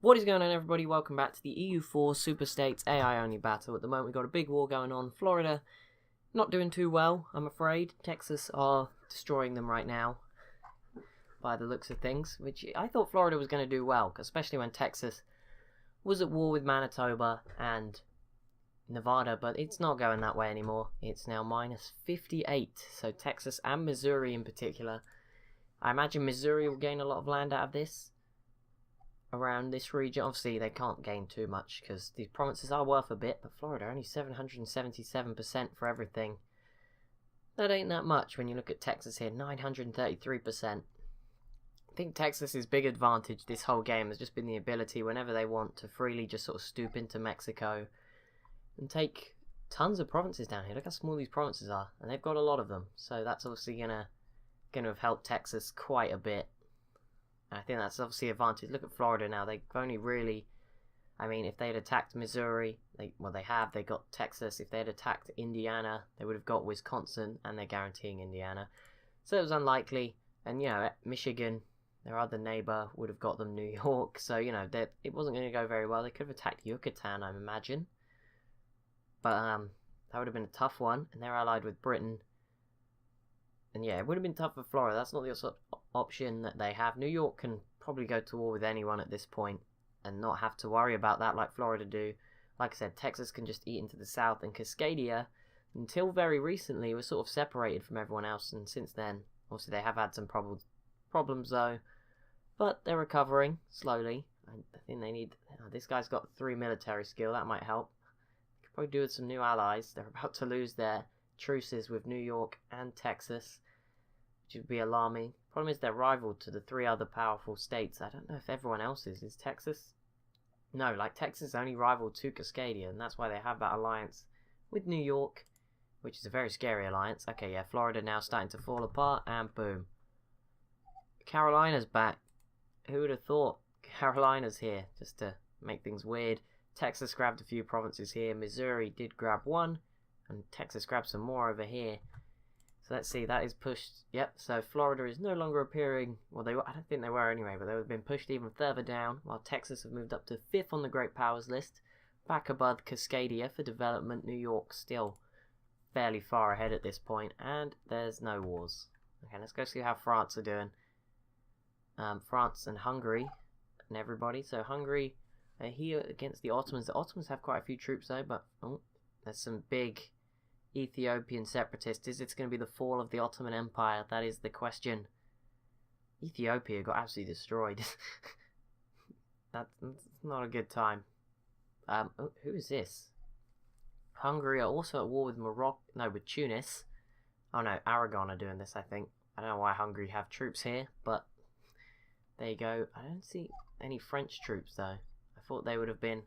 What is going on, everybody? Welcome back to the EU4 Super States AI only battle. At the moment we've got a big war going on. Florida not doing too well, I'm afraid. Texas are destroying them right now by the looks of things, which I thought Florida was going to do well, especially when Texas was at war with Manitoba and Nevada, but it's not going that way anymore. It's now minus 58, so Texas and Missouri in particular. I imagine Missouri will gain a lot of land out of this. Around this region, obviously they can't gain too much because these provinces are worth a bit, but Florida only 777% for everything. That ain't that much when you look at Texas here, 933%. I think Texas's big advantage this whole game has just been the ability, whenever they want, to freely just sort of stoop into Mexico and take tons of provinces down here. Look how small these provinces are, and they've got a lot of them, so that's obviously gonna have helped Texas quite a bit. I think that's obviously an advantage. Look at Florida now. They've only really... I mean, if they had attacked Missouri... They got Texas. If they had attacked Indiana, they would have got Wisconsin, and they're guaranteeing Indiana. So it was unlikely. And, you know, Michigan, their other neighbor, would have got them New York. So, you know, it wasn't going to go very well. They could have attacked Yucatan, I imagine. But that would have been a tough one. And they're allied with Britain. And yeah, it would have been tough for Florida. That's not the sort of option that they have. New York can probably go to war with anyone at this point and not have to worry about that like Florida do. Like I said, Texas can just eat into the south, and Cascadia, until very recently, was sort of separated from everyone else, and since then, obviously they have had some problems though, but they're recovering slowly. I think they need... this guy's got 3 military skill, that might help. Could probably do with some new allies. They're about to lose their truces with New York and Texas, which would be alarming. Problem is they're rival to the 3 other powerful states. I don't know if everyone else is. Is Texas? No, like Texas is only rival to Cascadia, and that's why they have that alliance with New York, which is a very scary alliance. Okay, yeah, Florida now starting to fall apart, and boom. Carolina's back. Who would have thought? Carolina's here, just to make things weird. Texas grabbed a few provinces here. Missouri did grab one, and Texas grabbed some more over here. So let's see, that is pushed. Yep, so Florida is no longer appearing. Well, I don't think they were anyway, but they have been pushed even further down, while Texas have moved up to 5th on the Great Powers list, back above Cascadia for development. New York still fairly far ahead at this point, and there's no wars. Okay, let's go see how France are doing. France and Hungary and everybody. So Hungary are here against the Ottomans. The Ottomans have quite a few troops though, but there's some big Ethiopian separatists. Is it going to be the fall of the Ottoman Empire? That is the question. Ethiopia got absolutely destroyed. That's not a good time. Who is this? Hungary are also at war with Morocco. No, with Tunis. Oh no, Aragon are doing this, I think. I don't know why Hungary have troops here, but there you go. I don't see any French troops though. I thought they would have been.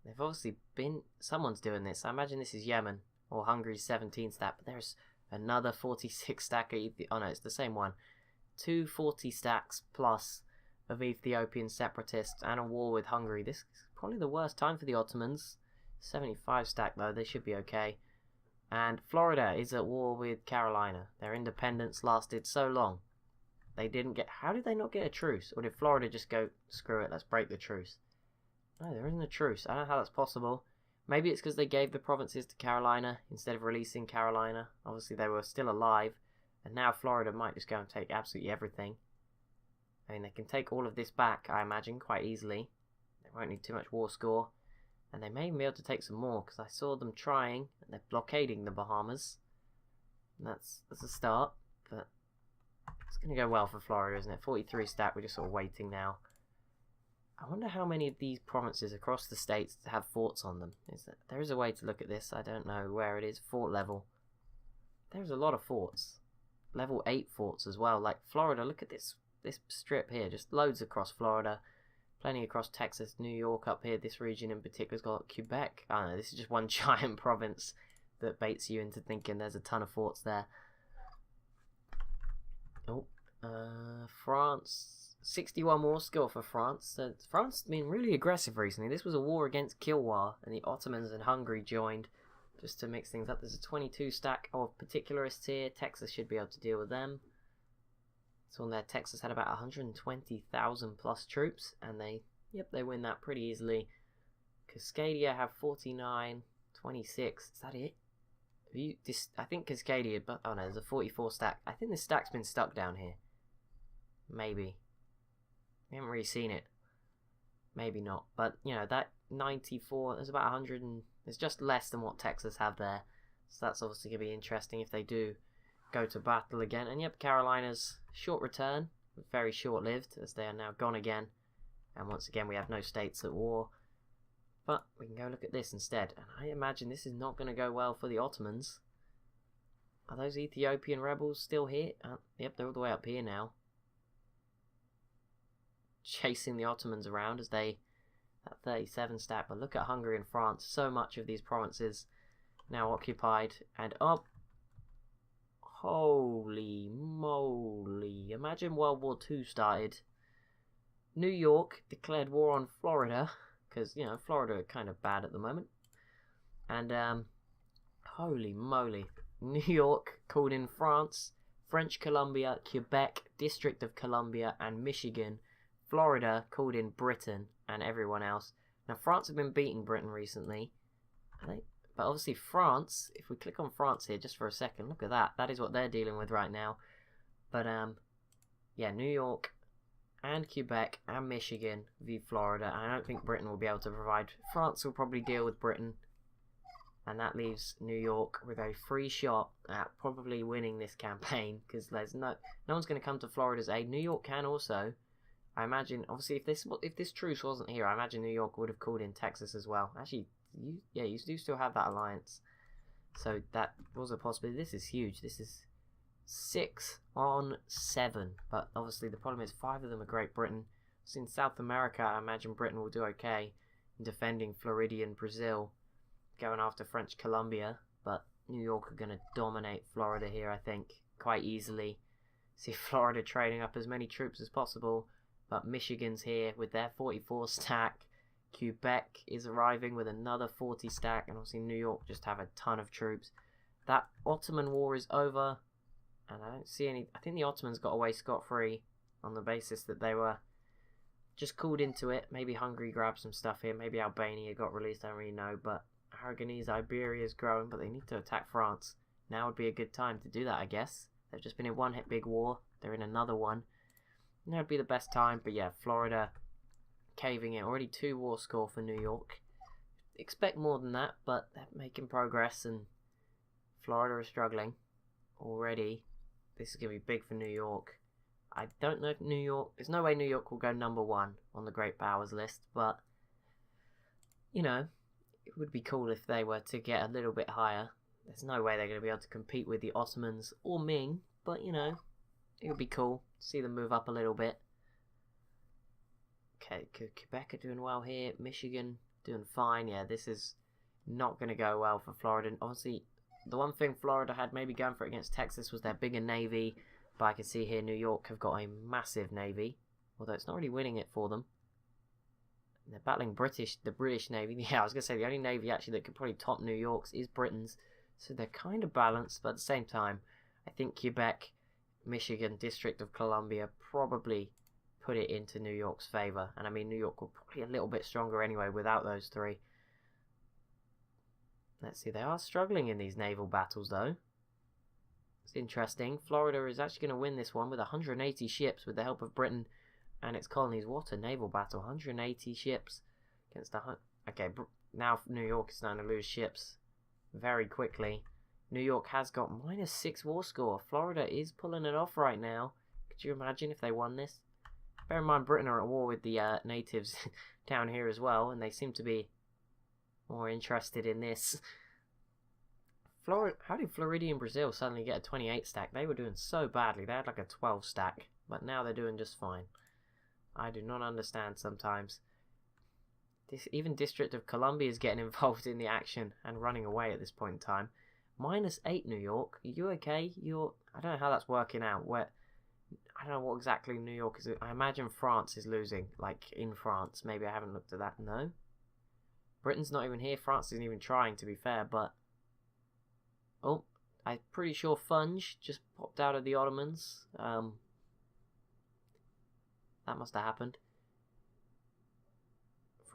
They've obviously been... Someone's doing this. I imagine this is Yemen. Or Hungary's 17 stack. But there's another 46 stack of... Oh no, it's the same one. 2 40 stacks plus of Ethiopian separatists and a war with Hungary. This is probably the worst time for the Ottomans. 75 stack though. They should be okay. And Florida is at war with Carolina. Their independence lasted so long. They didn't get... How did they not get a truce? Or did Florida just go, screw it, let's break the truce? No, there isn't a truce. I don't know how that's possible. Maybe it's because they gave the provinces to Carolina instead of releasing Carolina. Obviously, they were still alive. And now Florida might just go and take absolutely everything. I mean, they can take all of this back, I imagine, quite easily. They won't need too much war score. And they may even be able to take some more, because I saw them trying, and they're blockading the Bahamas. And that's a start, but it's going to go well for Florida, isn't it? 43 stack, we're just sort of waiting now. I wonder how many of these provinces across the states have forts on them. There is a way to look at this. I don't know where it is. Fort level. There's a lot of forts. Level 8 forts as well. Like Florida, look at this strip here. Just loads across Florida. Plenty across Texas, New York up here. This region in particular has got Quebec. I don't know. This is just one giant province that baits you into thinking there's a ton of forts there. Oh, France... 61 more skill for France. So France has been really aggressive recently. This was a war against Kilwa, and the Ottomans and Hungary joined just to mix things up. There's a 22 stack of particularists here. Texas should be able to deal with them. So on there, Texas had about 120,000 plus troops, and they Yep, they win that pretty easily. Cascadia have 49, 26. Is that it? I think Cascadia, but oh no, there's a 44 stack. I think this stack's been stuck down here. Maybe. We haven't really seen it. Maybe not. But, you know, that 94, there's about 100 and... It's just less than what Texas have there. So that's obviously going to be interesting if they do go to battle again. And yep, Carolina's short return. Very short-lived, as they are now gone again. And once again, we have no states at war. But we can go look at this instead. And I imagine this is not going to go well for the Ottomans. Are those Ethiopian rebels still here? Yep, they're all the way up here now. Chasing the Ottomans around as they... That 37 stack. But look at Hungary and France. So much of these provinces now occupied. And up. Holy moly. Imagine World War II started. New York declared war on Florida. Because, you know, Florida are kind of bad at the moment. And, holy moly. New York called in France, French Columbia, Quebec, District of Columbia, and Michigan. Florida called in Britain and everyone else. Now, France have been beating Britain recently. But obviously France, if we click on France here just for a second, look at that. That is what they're dealing with right now. But, yeah, New York and Quebec and Michigan v Florida. I don't think Britain will be able to provide. France will probably deal with Britain. And that leaves New York with a free shot at probably winning this campaign. Because there's no one's going to come to Florida's aid. New York can also. I imagine, obviously, if this truce wasn't here, I imagine New York would have called in Texas as well. Actually, you do still have that alliance. So that was a possibility. This is huge. This is 6 on 7. But obviously the problem is 5 of them are Great Britain. So in South America, I imagine Britain will do okay in defending Floridian Brazil, going after French Columbia. But New York are going to dominate Florida here, I think, quite easily. See Florida trading up as many troops as possible. But Michigan's here with their 44 stack. Quebec is arriving with another 40 stack. And obviously New York just have a ton of troops. That Ottoman war is over. And I don't see any... I think the Ottomans got away scot-free on the basis that they were just called into it. Maybe Hungary grabbed some stuff here. Maybe Albania got released. I don't really know. But Aragonese, Iberia is growing. But they need to attack France. Now would be a good time to do that, I guess. They've just been in one big war. They're in another one. Now would be the best time. But yeah, Florida caving in. Already 2 war score for New York. Expect more than that. But they're making progress. And Florida is struggling already. This is going to be big for New York. I don't know if New York... There's no way New York will go number 1 on the Great Powers list, but, you know, it would be cool if they were to get a little bit higher. There's no way they're going to be able to compete with the Ottomans or Ming, but, you know, it would be cool to see them move up a little bit. Okay, Quebec are doing well here. Michigan doing fine. Yeah, this is not going to go well for Florida. And obviously... The one thing Florida had maybe going for it against Texas was their bigger navy. But I can see here New York have got a massive navy. Although it's not really winning it for them. And they're battling the British Navy. Yeah, I was going to say the only navy actually that could probably top New York's is Britain's. So they're kind of balanced. But at the same time, I think Quebec, Michigan, District of Columbia probably put it into New York's favour. And I mean, New York will probably a little bit stronger anyway without those 3. Let's see, they are struggling in these naval battles though. It's interesting. Florida is actually going to win this one with 180 ships with the help of Britain and its colonies. What a naval battle. 180 ships against okay, now New York is starting to lose ships very quickly. New York has got -6 war score. Florida is pulling it off right now. Could you imagine if they won this? Bear in mind, Britain are at war with the natives down here as well, and they seem to be more interested in this. How did Floridian Brazil suddenly get a 28 stack? They were doing so badly. They had like a 12 stack, but now they're doing just fine. I do not understand sometimes. Even District of Columbia is getting involved in the action and running away at this point in time. -8 New York. Are you okay? I don't know how that's working out. I don't know what exactly New York is. I imagine France is losing, like in France. Maybe I haven't looked at that. No. Britain's not even here. France isn't even trying, to be fair, but... Oh, I'm pretty sure Funge just popped out of the Ottomans. That must have happened.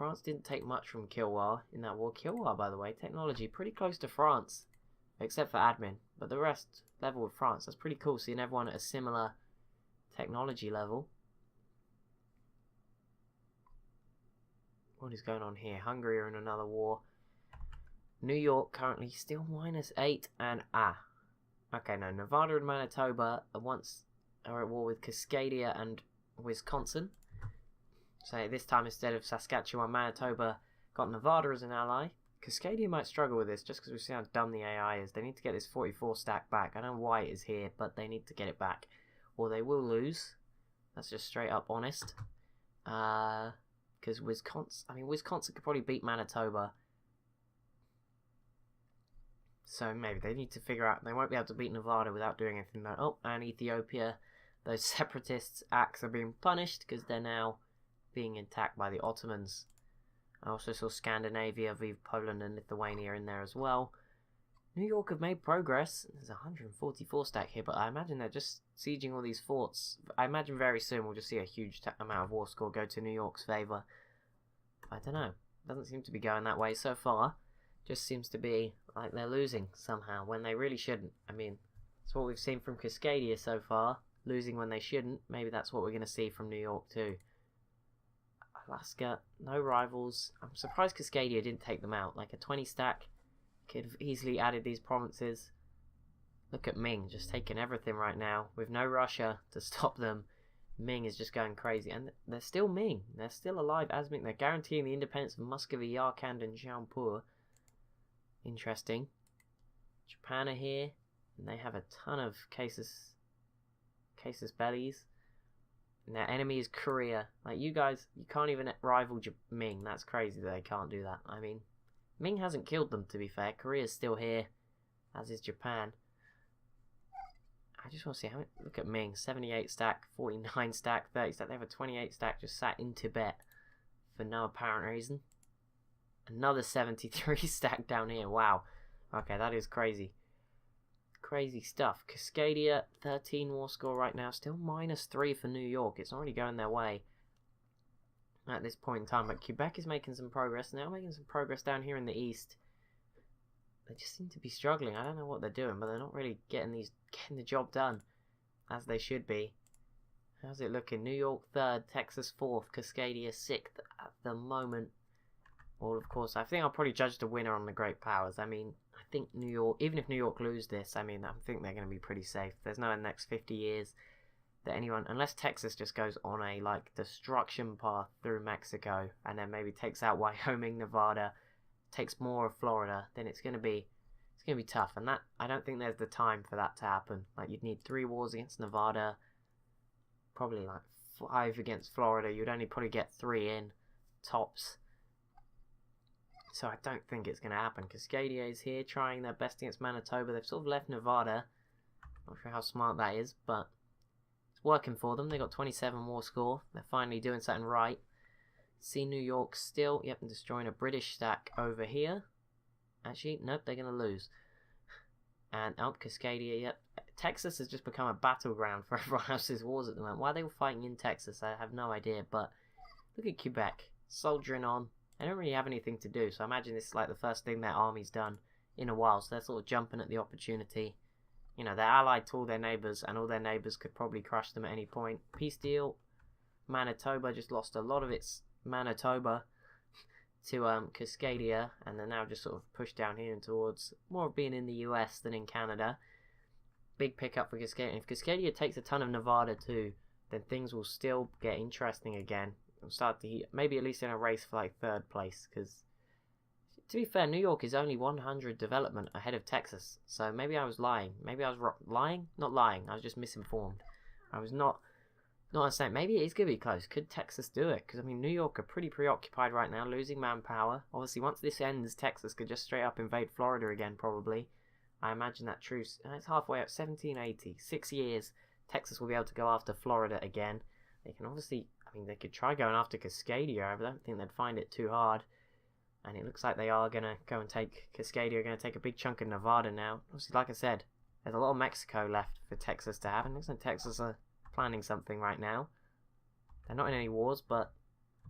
France didn't take much from Kilwa in that war. Kilwa, by the way, technology pretty close to France, except for admin. But the rest level with France. That's pretty cool, seeing everyone at a similar technology level. What is going on here? Hungary are in another war. New York currently still -8 and okay, no, Nevada and Manitoba are at war with Cascadia and Wisconsin. So this time, instead of Saskatchewan, Manitoba got Nevada as an ally. Cascadia might struggle with this just because we've seen how dumb the AI is. They need to get this 44 stack back. I don't know why it is here, but they need to get it back, or they will lose. That's just straight up honest. Because Wisconsin could probably beat Manitoba. So maybe they need to figure out, they won't be able to beat Nevada without doing anything though. Oh, and Ethiopia, those separatists' acts are being punished because they're now being attacked by the Ottomans. I also saw Scandinavia, Poland and Lithuania in there as well. New York have made progress. There's 144 stack here, but I imagine they're just sieging all these forts. I imagine very soon we'll just see a huge amount of war score go to New York's favour. I don't know. Doesn't seem to be going that way so far. Just seems to be like they're losing somehow when they really shouldn't. I mean, that's what we've seen from Cascadia so far. Losing when they shouldn't. Maybe that's what we're going to see from New York too. Alaska, no rivals. I'm surprised Cascadia didn't take them out. Like a 20 stack could have easily added these provinces. Look at Ming, just taking everything right now. With no Russia to stop them. Ming is just going crazy. And they're still Ming. They're still alive as Ming. They're guaranteeing the independence of Muscovy, Yarkand and Jaunpur. Interesting. Japan are here. And they have a ton of casus bellies. And their enemy is Korea. Like, you guys, you can't even rival Ming. That's crazy that they can't do that. I mean, Ming hasn't killed them, to be fair. Korea's still here, as is Japan. I just want to see how many. Look at Ming. 78 stack, 49 stack, 30 stack. They have a 28 stack just sat in Tibet for no apparent reason. Another 73 stack down here. Wow. Okay, that is crazy. Crazy stuff. Cascadia, 13 war score right now. Still -3 for New York. It's not really going their way at this point in time. But Quebec is making some progress. Now making some progress down here in the east. They just seem to be struggling. I don't know what they're doing, but they're not really getting the job done as they should be. How's it looking? New York 3rd, Texas 4th, Cascadia 6th at the moment. Well, of course, I think I'll probably judge the winner on the Great Powers. I mean, I think New York, even if New York lose this, I mean, I think they're going to be pretty safe. There's no in the next 50 years that anyone, unless Texas just goes on a, like, destruction path through Mexico, and then maybe takes out Wyoming, Nevada, takes more of Florida, then it's going to be tough. And that, I don't think there's the time for that to happen. Like, you'd need 3 wars against Nevada, probably like 5 against Florida. You'd only probably get 3 in, tops. So I don't think it's going to happen. Cascadia is here trying their best against Manitoba. They've sort of left Nevada. Not sure how smart that is, but it's working for them. They got 27 war score. They're finally doing something right. See New York still, yep, destroying a British stack over here. Actually, nope, they're going to lose. And Cascadia, yep. Texas has just become a battleground for everyone else's wars at the moment. Why are they all fighting in Texas, I have no idea. But look at Quebec, soldiering on. They don't really have anything to do, so I imagine this is like the first thing their army's done in a while, so they're sort of jumping at the opportunity. You know, they're allied to all their neighbours, and all their neighbours could probably crush them at any point. Peace deal. Manitoba just lost a lot of its Manitoba to Cascadia, and they're now just sort of pushed down here and towards more of being in the US than in Canada. Big pickup for Cascadia. If Cascadia takes a ton of Nevada too, then things will still get interesting again. It'll start to heat, maybe at least in a race for like 3rd place, because to be fair, New York is only 100 development ahead of Texas, so maybe I was lying. Maybe I was lying? Not lying, I was just misinformed. I was not saying, maybe it is going to be close. Could Texas do it? Because, I mean, New York are pretty preoccupied right now, losing manpower. Obviously, once this ends, Texas could just straight up invade Florida again, probably. I imagine that truce, and it's halfway up, 1780, 6 years, Texas will be able to go after Florida again. They can obviously, I mean, they could try going after Cascadia, but I don't think they'd find it too hard. And it looks like they are going to go and take, Cascadia are going to take a big chunk of Nevada now. Obviously, like I said, there's a lot of Mexico left for Texas to have, and it looks like Texas are planning something right now. They're not in any wars, but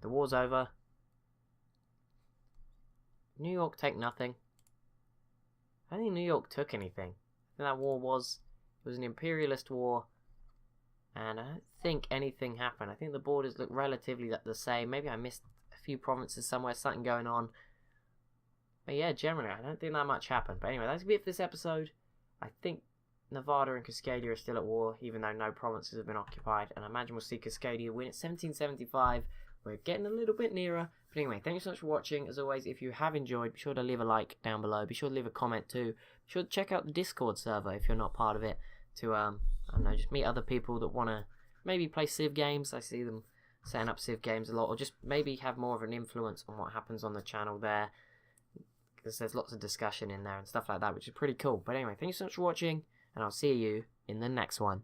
the war's over. New York take nothing. I don't think New York took anything. I think that war was an imperialist war, and I don't think anything happened. I think the borders look relatively the same. Maybe I missed a few provinces somewhere, something going on. But yeah, generally, I don't think that much happened. But anyway, that's it for this episode. I think Nevada and Cascadia are still at war, even though no provinces have been occupied. And I imagine we'll see Cascadia win at 1775. We're getting a little bit nearer. But anyway, thank you so much for watching. As always, if you have enjoyed, be sure to leave a like down below. Be sure to leave a comment too. Be sure to check out the Discord server if you're not part of it. To, I don't know, just meet other people that want to maybe play Civ games. I see them setting up Civ games a lot. Or just maybe have more of an influence on what happens on the channel there. Because there's lots of discussion in there and stuff like that, which is pretty cool. But anyway, thank you so much for watching. And I'll see you in the next one.